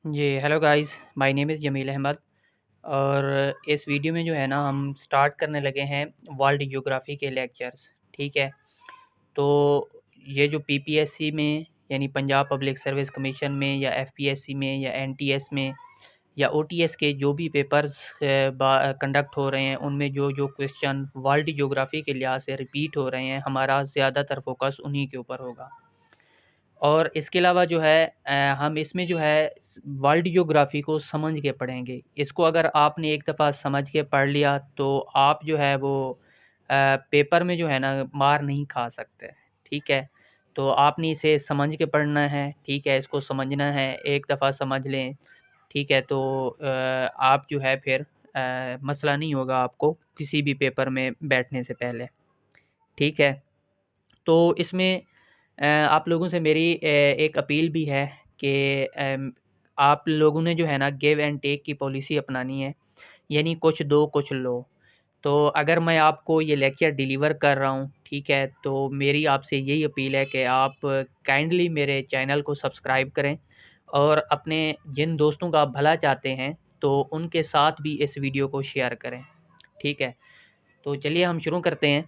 Ji, hello guys, my name is Jameel Ahmad. और इस video में जो है ना हम स्टार्ट करने लगे हैं वर्ल्ड ज्योग्राफी के लेक्चर्स। ठीक है। तो ये जो पीपीएससी में यानी पंजाब पब्लिक सर्विस कमीशन में या एफपीएससी में या एनटीएस में या ओटीएस के जो भी पेपर्स कंडक्ट हो रहे हैं उनमें जो जो क्वेश्चन वर्ल्ड ज्योग्राफी के लिहाज से रिपीट हो रहे हैं, हमारा ज़्यादातर फोकस उन्हीं के ऊपर होगा। और इसके अलावा जो है हम इसमें जो है वर्ल्ड ज्योग्राफी को समझ के पढ़ेंगे। इसको अगर आपने एक दफ़ा समझ के पढ़ लिया तो आप जो है वो पेपर में जो है ना मार नहीं खा सकते। ठीक है। तो आपने इसे समझ के पढ़ना है। ठीक है, इसको समझना है, एक दफ़ा समझ लें। ठीक है, तो आप जो है फिर मसला नहीं होगा आपको किसी भी पेपर में बैठने से पहले। ठीक है। तो इसमें आप लोगों से मेरी एक अपील भी है कि आप लोगों ने जो है ना गिव एंड टेक की पॉलिसी अपनानी है, यानी कुछ दो कुछ लो। तो अगर मैं आपको ये लेक्चर डिलीवर कर रहा हूँ, ठीक है, तो मेरी आपसे यही अपील है कि आप काइंडली मेरे चैनल को सब्सक्राइब करें और अपने जिन दोस्तों का आप भला चाहते हैं तो उनके साथ भी इस वीडियो को शेयर करें। ठीक है। तो चलिए हम शुरू करते हैं।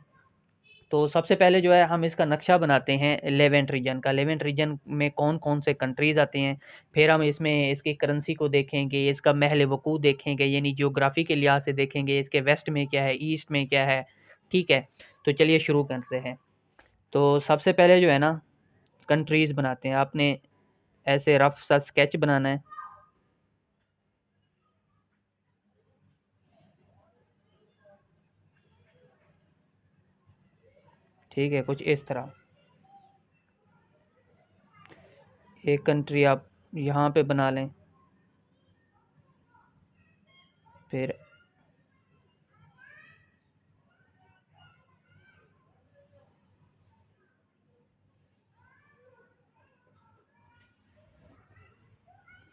तो सबसे पहले जो है हम इसका नक्शा बनाते हैं लेवेंट रीजन का। लेवेंट रीजन में कौन-कौन से कंट्रीज़ आते हैं, फिर हम इसमें इसकी करेंसी को देखेंगे, इसका महल वक़ूअ देखेंगे यानी ज्योग्राफ़ी के लिहाज से देखेंगे, इसके वेस्ट में क्या है, ईस्ट में क्या है। ठीक है? तो चलिए शुरू करते हैं। तो सबसे पहले जो है ना कंट्रीज़ बनाते हैं। आपने ऐसे रफ़ सा स्केच बनाना है। ठीक है? कुछ इस तरह। एक कंट्री आप यहाँ पे बना लें। फिर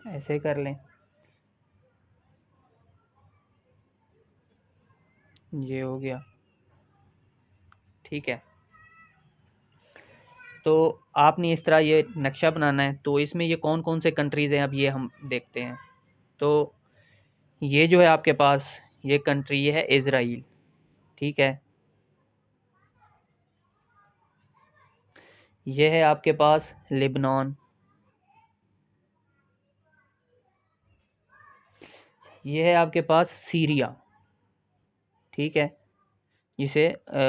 ऐसे कर लें। ये हो गया। ठीक है। तो आपने इस तरह ये नक्शा बनाना है। तो इसमें ये कौन-कौन से कंट्रीज़ हैं, अब ये हम देखते हैं। तो ये जो है आपके पास ये कंट्री ये है इज़राइल। ठीक है। ये है आपके पास लेबनान। ये है आपके पास सीरिया। ठीक है। जिसे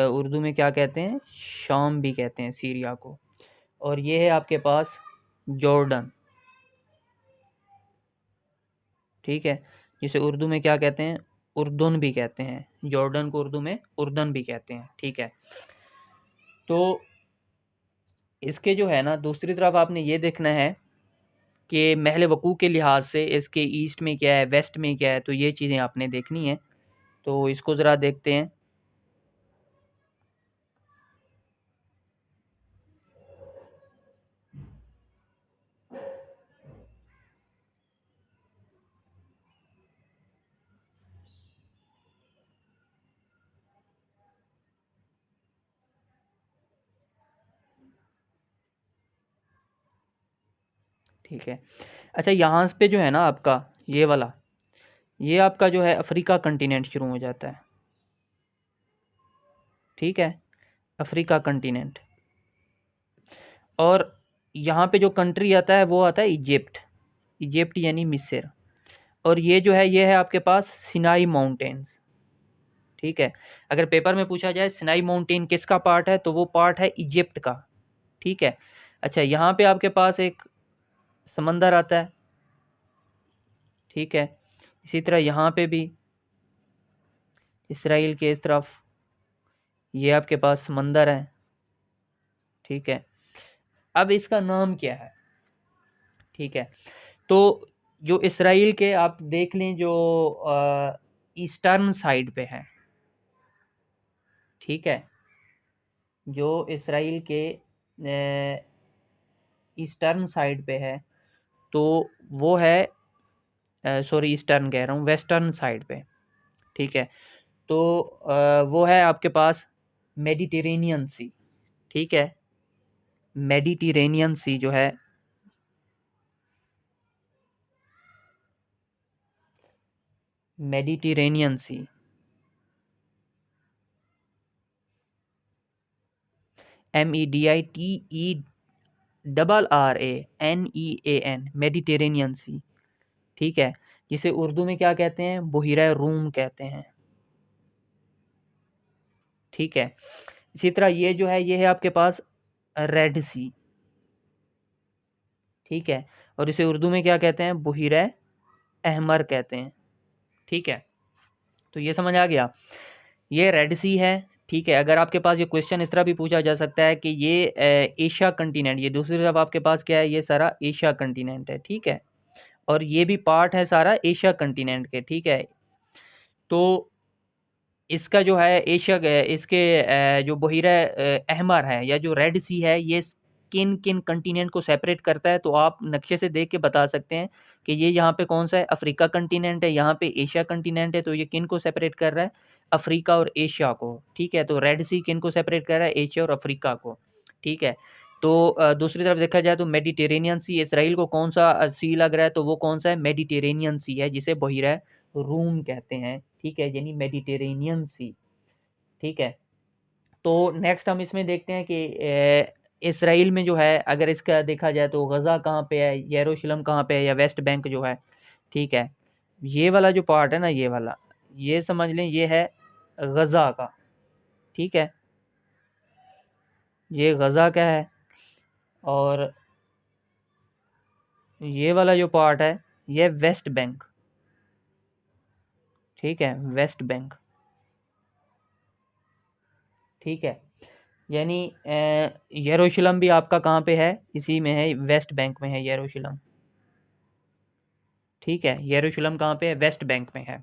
उर्दू में क्या कहते हैं? शाम भी कहते हैं सीरिया को। और ये है आपके पास जॉर्डन। ठीक है। जिसे उर्दू में क्या कहते हैं? उर्दुन भी कहते हैं। जॉर्डन को उर्दू में उर्दन भी कहते हैं। ठीक है। तो इसके जो है ना दूसरी तरफ आपने ये देखना है कि महल वक़ूअ के लिहाज से इसके ईस्ट में क्या है, वेस्ट में क्या है, तो ये चीज़ें आपने देखनी है। तो इसको ज़रा देखते हैं। ठीक है। अच्छा, यहाँ पे जो है ना आपका ये वाला, ये आपका जो है अफ्रीका कंटिनेंट शुरू हो जाता है। ठीक है। Africa continent. और यहाँ पे जो कंट्री आता है वो आता है इजिप्ट। इजिप्ट यानी मिस्र। और ये जो है ये है आपके पास सिनाई माउंटेन्स। ठीक है। अगर पेपर में पूछा जाए सिनाई माउंटेन किसका पार्ट है तो वो पार्ट है इजिप्ट का। ठीक है। अच्छा, यहाँ पे आपके पास एक समंदर आता है। ठीक है। इसी तरह यहाँ पे भी इसराइल के इस तरफ ये आपके पास समंदर है। ठीक है। अब इसका नाम क्या है? ठीक है। तो जो इसराइल के आप देख लें जो ईस्टर्न साइड पे है। ठीक है। जो इसराइल के ईस्टर्न साइड पे है तो वो है, सॉरी ईस्टर्न कह रहा हूँ, वेस्टर्न साइड पे। ठीक है। तो वो है आपके पास मेडिटेरेनियन सी। ठीक है। मेडिटेरेनियन सी जो है मेडिटेरेनियन सी, MEDITERRANEAN, मेडिटेरेनियन सी, ठीक है, जिसे उर्दू में क्या कहते हैं, बहिरा रूम कहते हैं, ठीक है। इसी तरह ये जो है, ये है आपके पास रेड सी, ठीक है, और इसे उर्दू में क्या कहते हैं, बहिरा अहमर कहते हैं, ठीक है। तो ये समझ आ गया, ये रेड सी है, ठीक है। अगर आपके पास ये क्वेश्चन इस तरह भी पूछा जा सकता है कि ये एशिया कंटिनेंट, ये दूसरी तरफ आपके पास क्या है, ये सारा एशिया कंटिनेंट है, ठीक है, और ये भी पार्ट है सारा एशिया कंटिनेंट के, ठीक है। तो इसका जो है एशिया इसके जो बहिरा अहमर है या जो रेड सी है, ये किन किन कंटिनेंट को सेपरेट करता है, तो आप नक्शे से देख के बता सकते हैं कि ये यहाँ पे कौन सा है, अफ्रीका कंटिनेंट है, यहाँ पे एशिया कंटिनेंट है, तो ये किन को सेपरेट कर रहा है, अफ्रीका और एशिया को, ठीक है। तो रेड सी किन को सेपरेट कर रहा है, एशिया और अफ्रीका को, ठीक है। तो दूसरी तरफ देखा जाए तो मेडिटेरेनियन सी, इसराइल को कौन सा सी लग रहा है, तो वो कौन सा है, मेडिटेरेनियन सी है, जिसे बहिरा रूम कहते हैं, ठीक है, यानी मेडिटेरेनियन सी, ठीक है। तो नेक्स्ट हम इसमें देखते हैं कि इसराइल में जो है, अगर इसका देखा जाए तो गज़ा कहाँ पे है, यरूशलेम कहाँ पे है, या वेस्ट बैंक जो है, ठीक है। ये वाला जो पार्ट है ना, ये वाला, ये समझ लें ये है गज़ा का, ठीक है, ये गज़ा का है, और ये वाला जो पार्ट है, ये वेस्ट बैंक, ठीक है, वेस्ट बैंक, ठीक है। यानी यरूशलेम भी आपका कहाँ पे है, इसी में है, वेस्ट बैंक में है यरूशलेम, ठीक है। यरूशलेम कहाँ पे है, वेस्ट बैंक में है।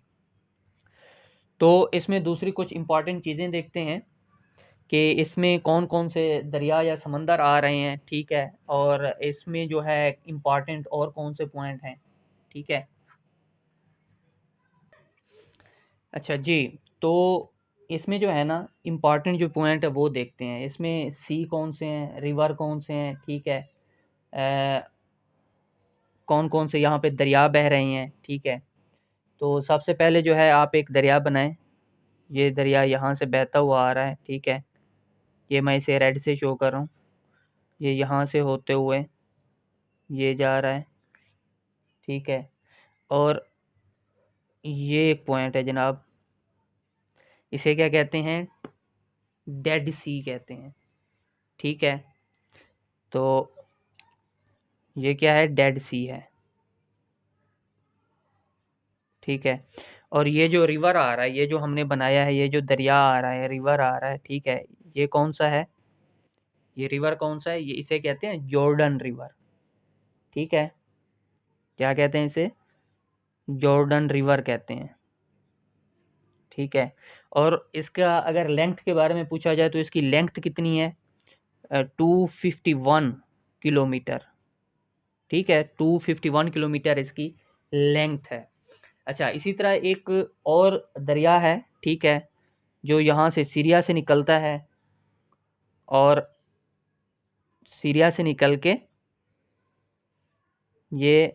तो इसमें दूसरी कुछ इंपॉर्टेंट चीज़ें देखते हैं कि इसमें कौन कौन से दरिया या समंदर आ रहे हैं, ठीक है, और इसमें जो है इम्पॉर्टेंट और कौन से पॉइंट हैं, ठीक है। अच्छा जी, तो इसमें जो है ना इम्पॉर्टेंट जो पॉइंट है वो देखते हैं, इसमें सी कौन से हैं, रिवर कौन से हैं, ठीक है, कौन कौन से यहाँ पे दरिया बह रहे हैं, ठीक है। तो सबसे पहले जो है आप एक दरिया बनाएं, ये दरिया यहाँ से बहता हुआ आ रहा है, ठीक है, ये मैं इसे रेड से शो कर रहा हूँ, ये यहाँ से होते हुए ये जा रहा है, ठीक है, और ये एक पॉइंट है जनाब, इसे क्या कहते हैं, डेड सी कहते हैं, ठीक है। तो ये क्या है, डेड सी है, ठीक है। और ये जो रिवर आ रहा है, ये जो हमने बनाया है, ये जो दरिया आ रहा है, रिवर आ रहा है, ठीक है, ये कौन सा है, ये रिवर कौन सा है, ये इसे कहते हैं जॉर्डन रिवर, ठीक है, क्या कहते हैं इसे, जॉर्डन रिवर कहते हैं, ठीक है। और इसका अगर लेंथ के बारे में पूछा जाए तो इसकी लेंथ कितनी है, 251 किलोमीटर, ठीक है, 251 किलोमीटर इसकी लेंथ है। अच्छा, इसी तरह एक और दरिया है, ठीक है, जो यहाँ से सीरिया से निकलता है, और सीरिया से निकल के ये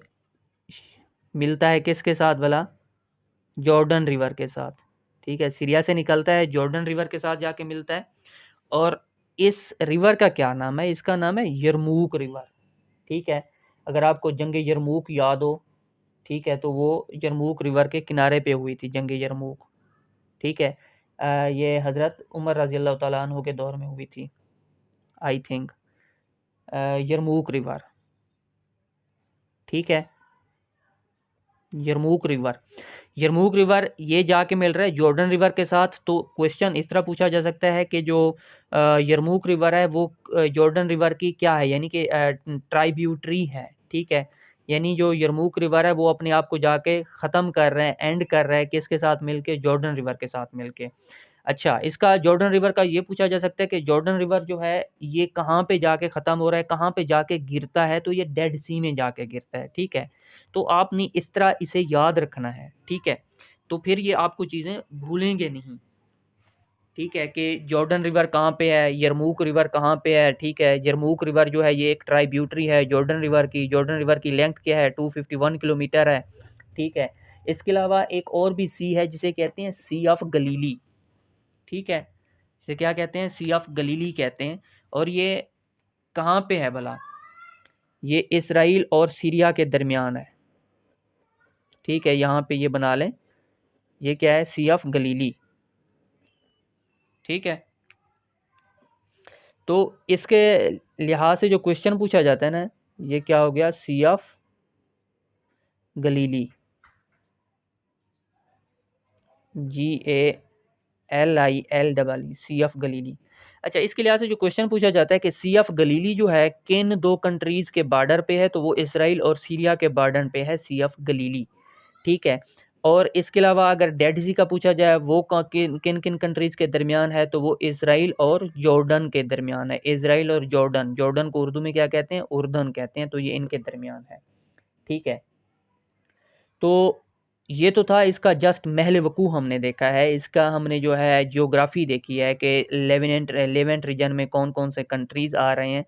मिलता है किसके साथ भला, जॉर्डन रिवर के साथ, ठीक है, सीरिया से निकलता है, जॉर्डन रिवर के साथ जाके मिलता है। और इस रिवर का क्या नाम है, इसका नाम है यरमूक रिवर, ठीक है। अगर आपको जंग यरमूक याद हो, ठीक है, तो वो यरमूक रिवर के किनारे पे हुई थी जंग यरमूक, ठीक है। ये हज़रत उमर रज़ी अल्लाह तआला अन्हु के दौर में हुई थी, आई थिंक, यरमूक रिवर, ठीक है, यरमूक रिवर, यरमूक रिवर ये जाके मिल रहा है जॉर्डन रिवर के साथ। तो क्वेश्चन इस तरह पूछा जा सकता है कि जो यरमूक रिवर है वो जॉर्डन रिवर की क्या है, यानी कि ट्राइब्यूटरी है, ठीक है, यानी जो यरमूक रिवर है वो अपने आप को जाके ख़त्म कर रहे हैं, एंड कर रहा है किसके साथ मिलके, जॉर्डन रिवर के साथ मिलके। अच्छा, इसका जॉर्डन रिवर का ये पूछा जा सकता है कि जॉर्डन रिवर जो है ये कहाँ पे जाके ख़त्म हो रहा है, कहाँ पे जाके गिरता है, तो ये डेड सी में जाके गिरता है, ठीक है। तो आपने इस तरह इसे याद रखना है, ठीक है, तो फिर ये आपको चीज़ें भूलेंगे नहीं, ठीक है, कि जॉर्डन रिवर कहाँ पे है, यरमूक रिवर कहाँ पे है, ठीक है। यरमूक रिवर जो है ये एक ट्राइब्यूटरी है जॉर्डन रिवर की, जॉर्डन रिवर की लेंथ क्या है, 251 किलोमीटर है, ठीक है। इसके अलावा एक और भी सी है जिसे कहते हैं सी ऑफ गलीली, ठीक है, इसे क्या कहते हैं, सी ऑफ गलीली कहते हैं। और ये कहाँ पे है भला, ये इसराइल और सीरिया के दरमियान है, ठीक है, यहाँ पे ये बना लें, ये क्या है, सी ऑफ गलीली, ठीक है। तो इसके लिहाज से जो क्वेश्चन पूछा जाता है ना, ये क्या हो गया, sea of Galilee, GALIL, sea of Galilee. अच्छा, इसके लिहाज से जो क्वेश्चन पूछा जाता है कि सी ऑफ गलीली जो है किन दो कंट्रीज़ के बॉर्डर पे है, तो वो इसराइल और सीरिया के बॉर्डर पे है सी ऑफ गलीली, ठीक है। और इसके अलावा अगर डेड सी का पूछा जाए वो किन किन किन कंट्रीज़ के दरमियान है, तो वो इसराइल और जॉर्डन के दरमियान है। इसराइल और जॉर्डन, जॉर्डन को उर्दू में क्या कहते हैं, उर्दन कहते हैं, तो ये इनके दरमियान है, ठीक है। तो ये तो था इसका जस्ट महल वकू हमने देखा है, इसका हमने जो है जियोग्राफी देखी है कि लेवेंट रीजन में कौन कौन से कंट्रीज़ आ रहे हैं।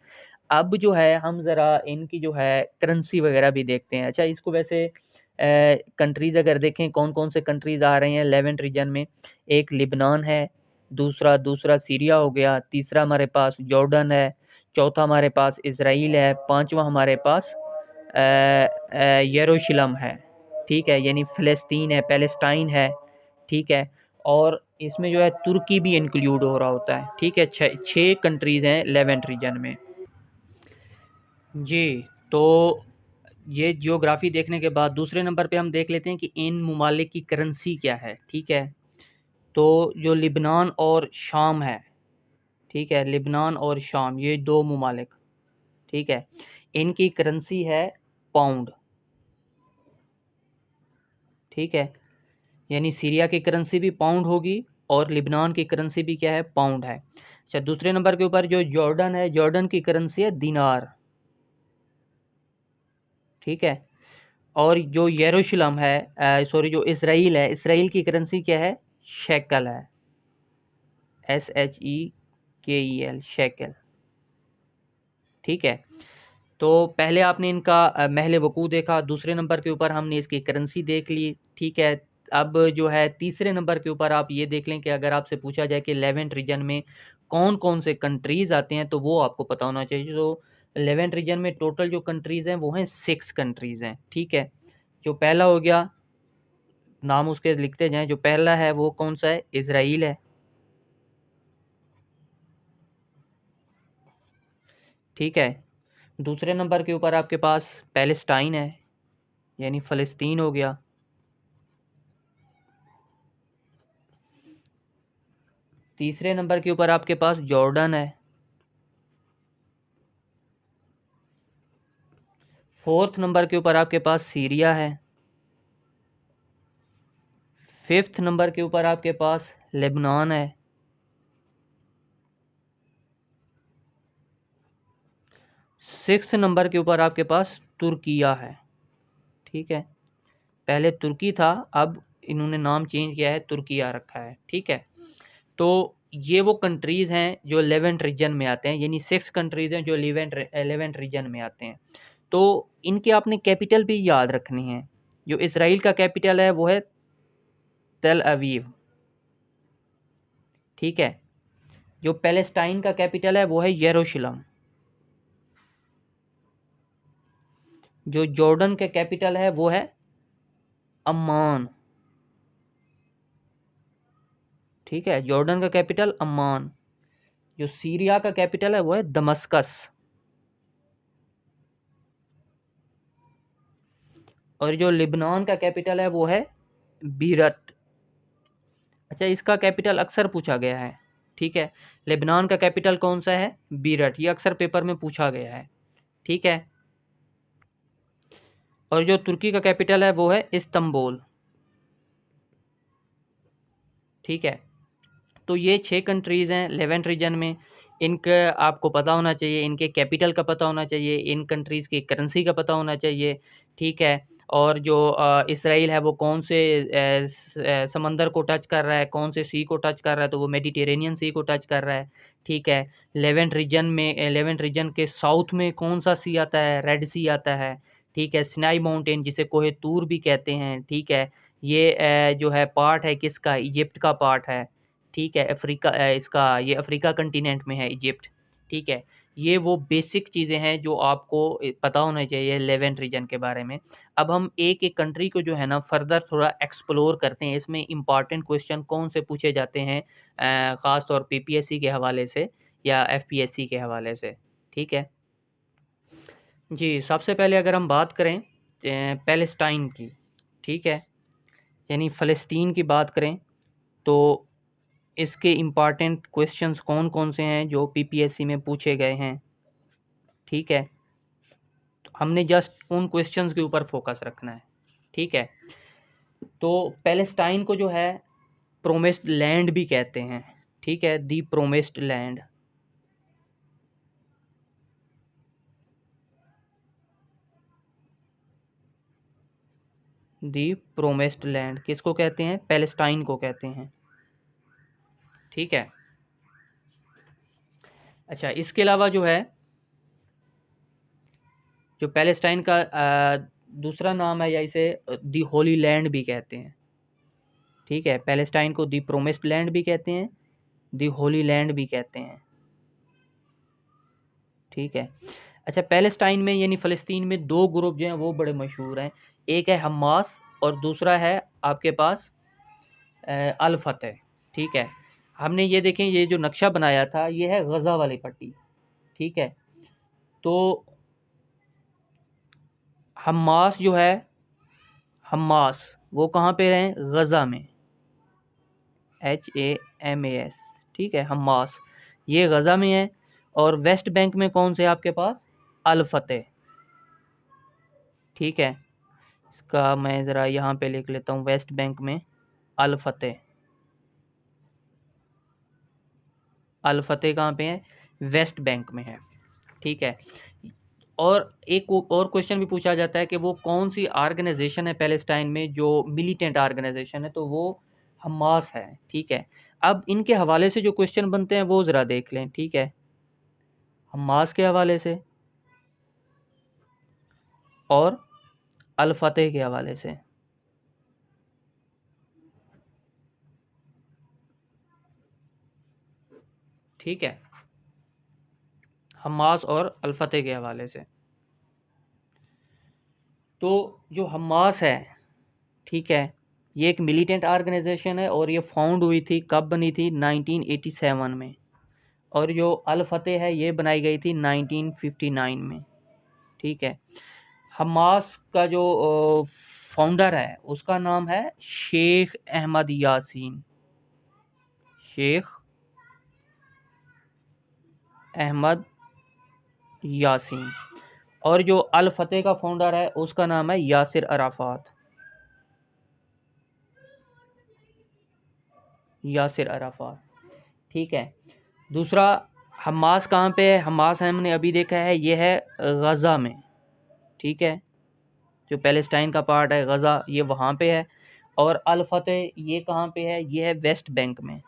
अब जो है हम ज़रा इनकी जो है करेंसी वगैरह भी देखते हैं। अच्छा, इसको वैसे कंट्रीज़ अगर देखें कौन कौन से कंट्रीज़ आ रहे हैं लेवेंट रीजन में, एक लिबनान है, दूसरा दूसरा सीरिया हो गया, तीसरा हमारे पास जॉर्डन है, चौथा हमारे पास इसराइल है, पांचवा हमारे पास यरूशलेम है, ठीक है, यानी फ़लस्तीन है, पैलेस्टाइन है, ठीक है। और इसमें जो है तुर्की भी इंक्लूड हो रहा होता है, ठीक है। छः कंट्रीज़ हैं लेवेंट रीजन में जी। तो ये जियोग्राफी देखने के बाद दूसरे नंबर पे हम देख लेते हैं कि इन ममालिक की करेंसी क्या है, ठीक है। तो जो लिबनान और शाम है, ठीक है, लिबनान और शाम ये दो ममालिक, ठीक है, इनकी करेंसी है पाउंड, ठीक है, यानी सीरिया की करेंसी भी पाउंड होगी और लिबनान की करेंसी भी क्या है, पाउंड है। अच्छा, दूसरे नंबर के ऊपर जो जॉर्डन है, जॉर्डन की करेंसी है दिनार, ठीक है। और जो यरूशलेम है, सॉरी जो इसराइल है, इसराइल की करेंसी क्या है, शेकल है, SHEKEL, शेकल, ठीक है। तो पहले आपने इनका महल वकू देखा, दूसरे नंबर के ऊपर हमने इसकी करेंसी देख ली, ठीक है। अब जो है तीसरे नंबर के ऊपर आप ये देख लें कि अगर आपसे पूछा जाए कि लेवेंट रीजन में कौन कौन से कंट्रीज़ आते हैं, तो वो आपको पता होना चाहिए। तो लेवेंट रीजन में टोटल जो कंट्रीज़ हैं वो हैं 6 कंट्रीज़ हैं, ठीक है। जो पहला हो गया, नाम उसके लिखते जाएं, जो पहला है वो कौन सा है, इसराइल है, ठीक है। दूसरे नंबर के ऊपर आपके पास पैलेस्टाइन है, यानी फ़लस्तीन हो गया। तीसरे नंबर के ऊपर आपके पास जॉर्डन है। फोर्थ नंबर के ऊपर आपके पास सीरिया है। फिफ्थ नंबर के ऊपर आपके पास लेबनान है। सिक्स्थ नंबर के ऊपर आपके पास तुर्किया है, ठीक है। पहले तुर्की था, अब इन्होंने नाम चेंज किया है, तुर्किया रखा है, ठीक है। तो ये वो कंट्रीज़ हैं जो लेवेंट रीजन में आते हैं, यानी 6 कंट्रीज़ हैं जो लेवेंट रीजन में आते हैं। तो इनके आपने कैपिटल भी याद रखनी है। जो इसराइल का कैपिटल है वो है तेल अवीव, ठीक है। जो पैलेस्टाइन का कैपिटल है वो है यरूशलेम। जो जॉर्डन का कैपिटल है वो है अम्मान, ठीक है, जॉर्डन का कैपिटल अम्मान। जो सीरिया का कैपिटल है वो है दमस्कस। और जो लिबनान का कैपिटल है वो है बीरट। अच्छा, इसका कैपिटल अक्सर पूछा गया है, ठीक है। लेबनान का कैपिटल कौन सा है, बीरट, ये अक्सर पेपर में पूछा गया है, ठीक है। और जो तुर्की का कैपिटल है वो है इस्तांबुल, ठीक है। तो ये 6 कंट्रीज़ हैं लेवेंट रीजन में। इनका आपको पता होना चाहिए, इनके कैपिटल का पता होना चाहिए, इन कंट्रीज़ की करेंसी का पता होना चाहिए, ठीक है। और जो इसराइल है वो कौन से समंदर को टच कर रहा है, कौन से सी को टच कर रहा है, तो वो मेडिटेरेनियन सी को टच कर रहा है, ठीक है। लेवेंट रीजन के साउथ में कौन सा सी आता है, रेड सी आता है, ठीक है। सिनाई माउंटेन जिसे कोहे तूर भी कहते हैं, ठीक है, ये जो है पार्ट है किसका, इजिप्ट का पार्ट है। ठीक है, अफ्रीका इसका ये अफ्रीका कंटिनेंट में है इजिप्ट। ठीक है, ये वो बेसिक चीज़ें हैं जो आपको पता होना चाहिए लेवेंट रीजन के बारे में। अब हम एक एक कंट्री को जो है ना फर्दर थोड़ा एक्सप्लोर करते हैं, इसमें इंपॉर्टेंट क्वेश्चन कौन से पूछे जाते हैं, ख़ास तौर पीपीएससी के हवाले से या एफपीएससी के हवाले से। ठीक है जी, सबसे पहले अगर हम बात करें पैलेस्टाइन की, ठीक है, यानी फ़लस्तीन की बात करें, तो इसके इम्पॉर्टेंट क्वेश्चंस कौन कौन से हैं जो पीपीएससी में पूछे गए हैं। ठीक है, तो हमने जस्ट उन क्वेश्चंस के ऊपर फोकस रखना है। ठीक है, तो पैलेस्टाइन को जो है प्रोमिस्ड लैंड भी कहते हैं। ठीक है, दी प्रोमिस्ड लैंड। दी प्रोमिस्ड लैंड किसको कहते हैं, पैलेस्टाइन को कहते हैं। ठीक है, अच्छा, इसके अलावा जो है जो पैलेस्टाइन का दूसरा नाम है, या इसे दी होली लैंड भी कहते हैं। ठीक है, पैलेस्टाइन को दी प्रोमिस्ड लैंड भी कहते हैं, दी होली लैंड भी कहते हैं। ठीक है, अच्छा, पैलेस्टाइन में यानी फ़लस्तीन में दो ग्रुप जो हैं वो बड़े मशहूर हैं। एक है हमास और दूसरा है आपके पास अल फतह। ठीक है, हमने ये देखें, ये जो नक्शा बनाया था ये है गज़ा वाली पट्टी। ठीक है, तो हमास जो है, हमास वो कहाँ पे हैं, गज़ा में, HAMAS। ठीक है, हमास ये गज़ा में है। और वेस्ट बैंक में कौन से आपके पास, अल फतह। ठीक है, इसका मैं ज़रा यहाँ पे लिख लेता हूँ, वेस्ट बैंक में अल फतह। अल फतह कहाँ पे है, वेस्ट बैंक में है। ठीक है, और एक और क्वेश्चन भी पूछा जाता है कि वो कौन सी ऑर्गेनाइजेशन है पैलेस्टाइन में जो मिलिटेंट ऑर्गेनाइजेशन है, तो वो हमास है। ठीक है, अब इनके हवाले से जो क्वेश्चन बनते हैं वो ज़रा देख लें। ठीक है, हमास के हवाले से और अल फतह के हवाले से। ठीक है, हमास और अल फतह के हवाले से। तो जो हमास है, ठीक है, ये एक मिलिटेंट ऑर्गेनाइजेशन है और ये फाउंड हुई थी, कब बनी थी, 1987 में। और जो अल फतह है ये बनाई गई थी 1959 में। ठीक है, हमास का जो फाउंडर है उसका नाम है शेख अहमद यासीन। शेख अहमद यासीन। और जो अल फतह का फाउंडर है उसका नाम है यासिर अराफात। Yasser Arafat. ठीक है, दूसरा, हमास कहाँ पे है, हमास हमने अभी देखा है ये है गज़ा में। ठीक है, जो पैलेस्टाइन का पार्ट है गज़ा ये वहाँ पे है। और अल फतह ये कहाँ पे है, ये है वेस्ट बैंक में।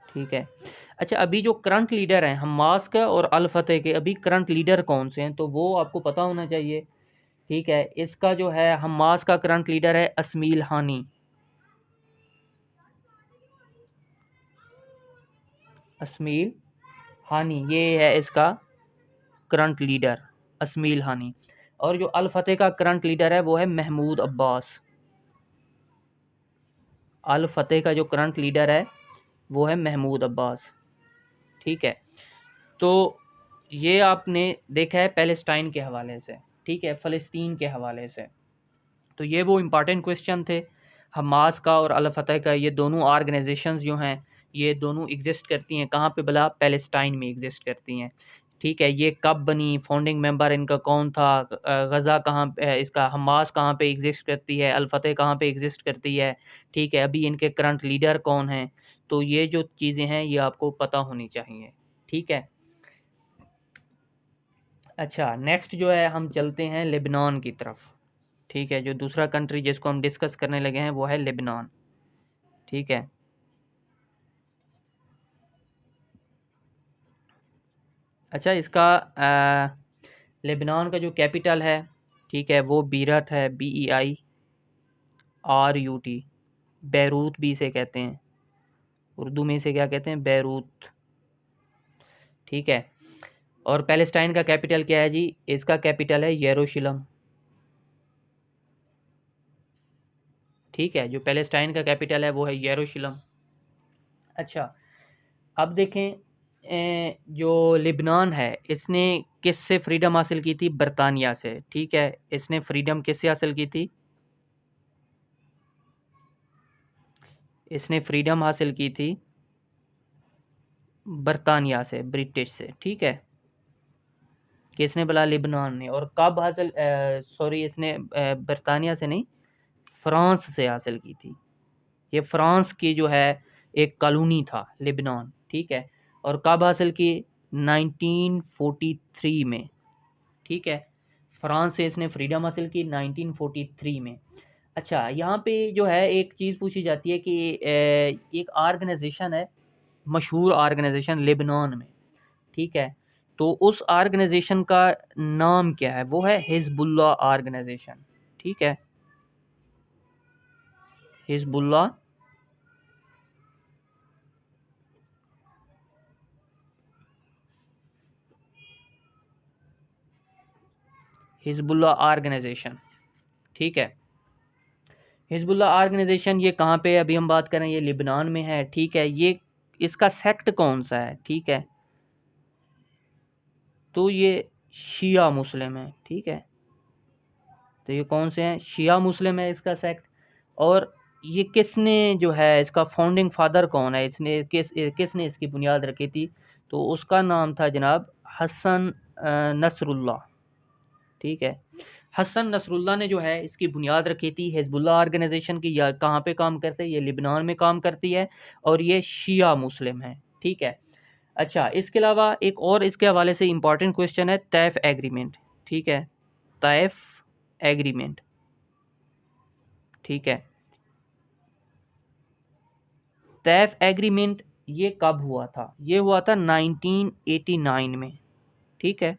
ठीक है, अच्छा, अभी जो करंट लीडर हैं हमास का और अल फतह के, अभी करंट लीडर कौन से हैं, तो वो आपको पता होना चाहिए। ठीक है, इसका जो है हमास का करंट लीडर है अस्मील हानी। अस्मील हानी ये है इसका करंट लीडर, अस्मील हानी। और जो अल फतह का करंट लीडर है वो है महमूद अब्बास। अल फतह का जो करंट लीडर है वो है महमूद अब्बास। ठीक है, तो ये आपने देखा है पैलेस्टाइन के हवाले से। ठीक है, फ़लस्तीन के हवाले से, तो ये वो इम्पॉर्टेंट क्वेश्चन थे। हमास का और अल फतह का, ये दोनों ऑर्गेनाइजेशंस जो हैं ये दोनों एग्जिस्ट करती हैं कहाँ पे, भला पैलेस्टाइन में एग्जिस्ट करती हैं। ठीक है, ये कब बनी, फाउंडिंग मेंबर इनका कौन था, गज़ा कहाँ पे है इसका, हमास कहाँ पे एग्जिस्ट करती है, अल फतह कहाँ पे एग्जिस्ट करती है। ठीक है, अभी इनके करंट लीडर कौन हैं, तो ये जो चीज़ें हैं ये आपको पता होनी चाहिए। ठीक है, अच्छा, नेक्स्ट जो है हम चलते हैं लेबनान की तरफ। ठीक है, जो दूसरा कंट्री जिसको हम डिस्कस करने लगे हैं वो है लेबनान। ठीक है, अच्छा, इसका लेबनान का जो कैपिटल है, ठीक है, वो बीरत है, BEIRUT। बैरूत भी इसे कहते हैं, उर्दू में इसे क्या कहते हैं, बैरूत। ठीक है। और पैलेस्टाइन का कैपिटल क्या है जी, इसका कैपिटल है यरूशलेम। ठीक है, जो पैलेस्टाइन का कैपिटल है वो है यरूशलेम। अच्छा, अब देखें, जो लिबनान है इसने किससे फ्रीडम हासिल की थी, बरतानिया से। ठीक है, इसने फ्रीडम किससे हासिल की थी, इसने फ्रीडम हासिल की थी बरतानिया से, ब्रिटिश से। ठीक है, किसने बोला, लिबनान ने। और कब हासिल, सॉरी, इसने बरतानिया से नहीं, फ्रांस से हासिल की थी। ये फ्रांस की जो है एक कॉलोनी था लिबनान। ठीक है, और कब हासिल की, 1943 में। ठीक है, फ्रांस से इसने फ्रीडम हासिल की 1943 में। अच्छा, यहाँ पे जो है एक चीज़ पूछी जाती है कि एक ऑर्गेनाइजेशन है, मशहूर ऑर्गेनाइजेशन लेबनान में। ठीक है, तो उस ऑर्गेनाइजेशन का नाम क्या है, वो है हिजबुल्लाह ऑर्गेनाइजेशन। ठीक है, हिजबुल्लाह, हिजबुल्लाह ऑर्गेनाइजेशन। ठीक है, हिजबुल्लाह ऑर्गेनाइजेशन ये कहाँ पे है, अभी हम बात करें, ये लिबनान में है। ठीक है, ये इसका सेक्ट कौन सा है, ठीक है, तो ये शिया मुस्लिम है। ठीक है, तो ये कौन से हैं, शिया मुस्लिम है इसका सेक्ट। और ये किसने जो है, इसका फाउंडिंग फादर कौन है, इसने किसने इसकी बुनियाद रखी थी, तो उसका नाम था जनाब हसन नसरुल्लाह। ठीक है, हसन नसरुल्लाह ने जो है इसकी बुनियाद रखी थी हिजबुल्लाह ऑर्गेनाइजेशन की। या कहाँ पे काम करते हैं, ये लिबनान में काम करती है, और ये शिया मुस्लिम है। ठीक है। अच्छा, इसके अलावा एक और इसके हवाले से इम्पॉर्टेंट क्वेश्चन है, तैफ एग्रीमेंट। ठीक है, तैफ एग्रीमेंट। ठीक है, तैफ एग्रीमेंट ये कब हुआ था, ये हुआ था 1989 में। ठीक है,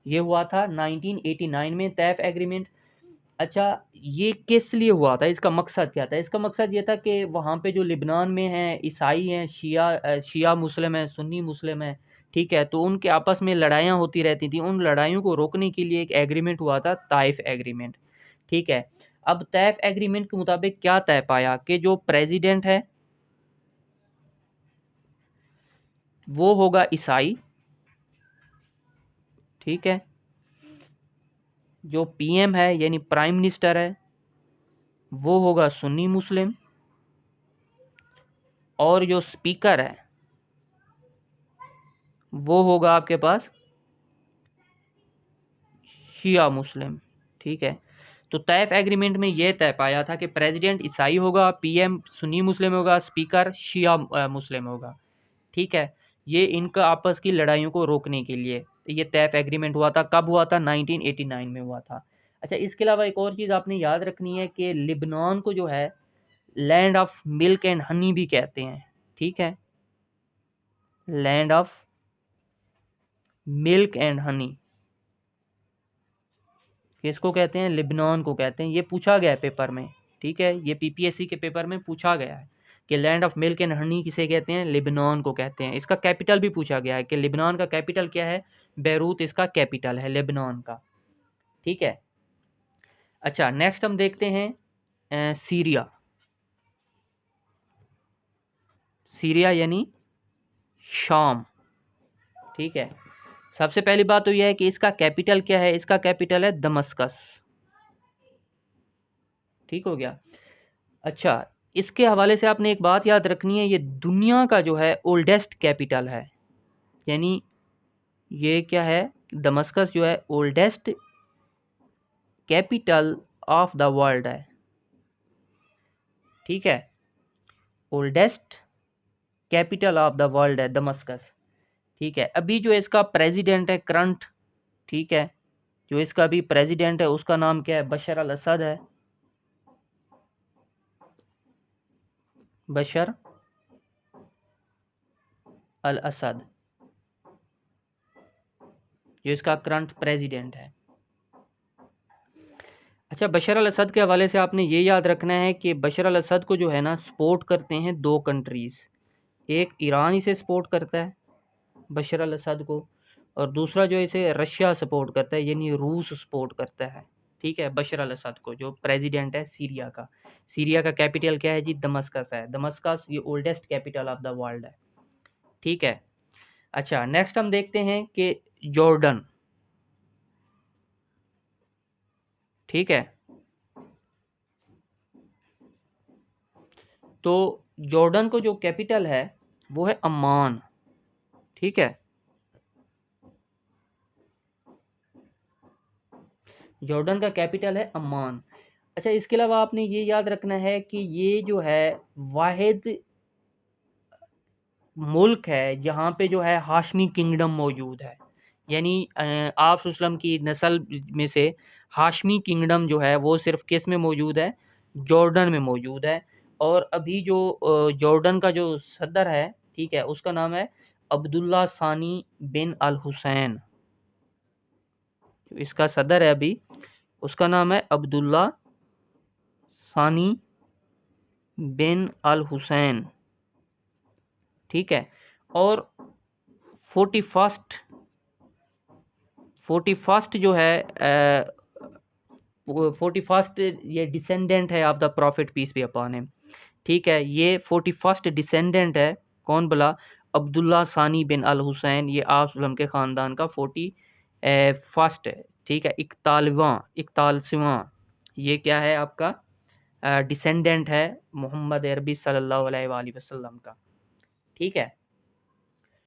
ये हुआ था 1989 में तैफ एग्रीमेंट। अच्छा, ये किस लिए हुआ था, इसका मकसद क्या था, इसका मकसद ये था कि वहाँ पे जो लिबनान में हैं, ईसाई हैं, शिया मुस्लिम हैं, सुन्नी मुस्लिम हैं। ठीक है, तो उनके आपस में लड़ाइयाँ होती रहती थी, उन लड़ाइयों को रोकने के लिए एक एग्रीमेंट हुआ था, ताइफ एग्रीमेंट। ठीक है, अब ताइफ एग्रीमेंट के मुताबिक क्या तय पाया कि जो प्रेसिडेंट है वो होगा ईसाई। ठीक है, जो पीएम है यानी प्राइम मिनिस्टर है वो होगा सुन्नी मुस्लिम, और जो स्पीकर है वो होगा आपके पास शिया मुस्लिम। ठीक है, तो तैफ एग्रीमेंट में यह तय पाया था कि प्रेसिडेंट ईसाई होगा, पीएम सुन्नी मुस्लिम होगा, स्पीकर शिया मुस्लिम होगा। ठीक है, ये इनका आपस की लड़ाइयों को रोकने के लिए ये तैफ एग्रीमेंट हुआ था। कब हुआ था, 1989 में हुआ था। अच्छा, इसके अलावा एक और चीज़ आपने याद रखनी है कि लिबनान को जो है land of milk and honey भी कहते हैं। ठीक है, land of milk and honey किसको कहते हैं, लिबनान को कहते हैं। ये पूछा गया है पेपर में। ठीक है, ये पीपीएससी के पेपर में पूछा गया है कि land of milk and honey किसे कहते हैं, लिबनान को कहते हैं। इसका कैपिटल भी पूछा गया है कि लिबनान का कैपिटल क्या है, बैरूत इसका कैपिटल है लेबनान का। ठीक है। अच्छा, नेक्स्ट हम देखते हैं सीरिया। सीरिया यानी शाम। ठीक है, सबसे पहली बात तो यह है कि इसका कैपिटल क्या है, इसका कैपिटल है दमस्कस। ठीक हो गया। अच्छा, इसके हवाले से आपने एक बात याद रखनी है, ये दुनिया का जो है ओल्डेस्ट कैपिटल है। यानी ये क्या है, दमस्कस जो है oldest capital of the world है। ठीक है, oldest capital of the world है दमस्कस। ठीक है, अभी जो इसका प्रेसिडेंट है करंट, ठीक है, जो इसका अभी प्रेसिडेंट है उसका नाम क्या है, बशर अल असद है। बशर अल असद जो इसका करंट प्रेसिडेंट है। अच्छा, बशर अल असद के हवाले से आपने ये याद रखना है कि बशर अल असद को जो है ना सपोर्ट करते हैं दो कंट्रीज़। एक ईरान इसे सपोर्ट करता है बशर अल असद को, और दूसरा जो इसे रशिया सपोर्ट करता है यानी रूस सपोर्ट करता है। ठीक है, बशर अल असद को, जो प्रेसिडेंट है सीरिया का। सीरिया का कैपिटल क्या है जी? दमस्कस है। दमस्कस ये oldest capital of the world है। ठीक है। अच्छा, नेक्स्ट हम देखते हैं कि जॉर्डन। ठीक है, तो जॉर्डन को जो कैपिटल है वो है अम्मान। ठीक है, जॉर्डन का कैपिटल है अम्मान। अच्छा, इसके अलावा आपने ये याद रखना है कि ये जो है वाहिद मुल्क है जहाँ पे जो है हाशमी किंगडम मौजूद है। यानी आप सुसलम की नस्ल में से हाशमी किंगडम जो है वो सिर्फ किस में मौजूद है? जॉर्डन में मौजूद है। और अभी जो जॉर्डन का जो सदर है, ठीक है, उसका नाम है अब्दुल्ला सानी बिन अल हुसैन। जो इसका सदर है अभी, उसका नाम है अब्दुल्ला सानी बिन अल हुसैन। ठीक है। और 41st 41st जो है 41st ये डिसेंडेंट है of the prophet peace be upon him. ठीक है, ये 41st डिसेंडेंट है। कौन भला? अब्दुल्ला सानी बिन अल हुसैन। ये आप के ख़ानदान का 41st है। ठीक है, 41वां ये क्या है आपका? डिसेंडेंट है मोहम्मद अरबी सल्लल्लाहु अलैहि वसल्लम का। ठीक है।